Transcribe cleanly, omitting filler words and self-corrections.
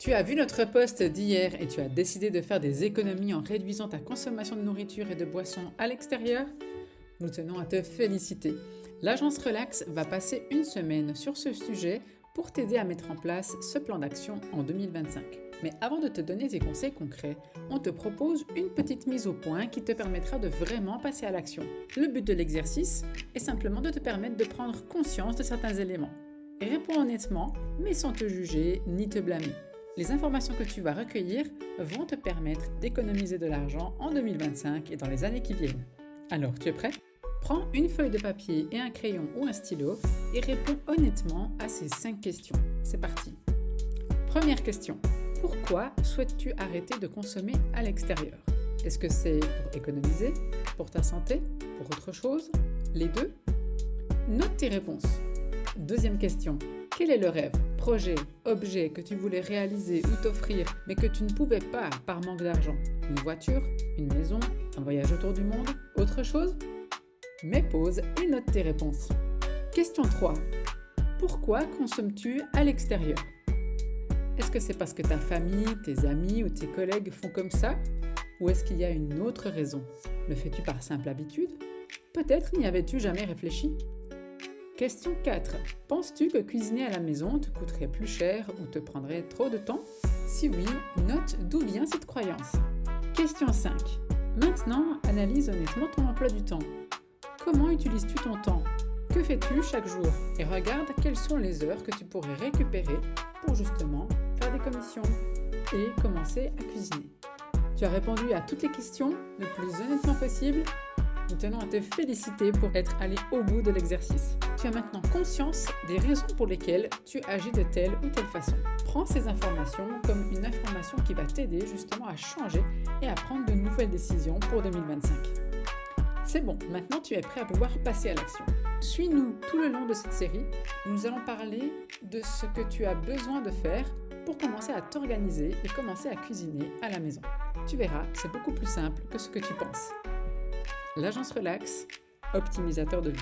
Tu as vu notre post d'hier et tu as décidé de faire des économies en réduisant ta consommation de nourriture et de boissons à l'extérieur? Nous tenons à te féliciter. L'agence Relax va passer une semaine sur ce sujet pour t'aider à mettre en place ce plan d'action en 2025. Mais avant de te donner des conseils concrets, on te propose une petite mise au point qui te permettra de vraiment passer à l'action. Le but de l'exercice est simplement de te permettre de prendre conscience de certains éléments. Et réponds honnêtement, mais sans te juger ni te blâmer. Les informations que tu vas recueillir vont te permettre d'économiser de l'argent en 2025 et dans les années qui viennent. Alors, tu es prêt? Prends une feuille de papier et un crayon ou un stylo et réponds honnêtement à ces 5 questions. C'est parti. Première question. Pourquoi souhaites-tu arrêter de consommer à l'extérieur? Est-ce que c'est pour économiser, pour ta santé, pour autre chose? Les deux? Note tes réponses. Deuxième question. Quel est le rêve, projet, objet que tu voulais réaliser ou t'offrir mais que tu ne pouvais pas par manque d'argent? Une voiture, une maison, un voyage autour du monde, autre chose? Mets pause et note tes réponses. Question 3. Pourquoi consommes-tu à l'extérieur? Est-ce que c'est parce que ta famille, tes amis ou tes collègues font comme ça? Ou est-ce qu'il y a une autre raison? Le fais-tu par simple habitude? Peut-être n'y avais-tu jamais réfléchi? Question 4. Penses-tu que cuisiner à la maison te coûterait plus cher ou te prendrait trop de temps? Si oui, note d'où vient cette croyance. Question 5. Maintenant, analyse honnêtement ton emploi du temps. Comment utilises-tu ton temps? Que fais-tu chaque jour? Et regarde quelles sont les heures que tu pourrais récupérer pour justement faire des commissions et commencer à cuisiner. Tu as répondu à toutes les questions le plus honnêtement possible. Nous tenons à te féliciter pour être allé au bout de l'exercice. Tu as maintenant conscience des raisons pour lesquelles tu agis de telle ou telle façon. Prends ces informations comme une information qui va t'aider justement à changer et à prendre de nouvelles décisions pour 2025. C'est bon, maintenant tu es prêt à pouvoir passer à l'action. Suis-nous tout le long de cette série. Nous allons parler de ce que tu as besoin de faire pour commencer à t'organiser et commencer à cuisiner à la maison. Tu verras, c'est beaucoup plus simple que ce que tu penses. L'agence Relax, optimisateur de vie.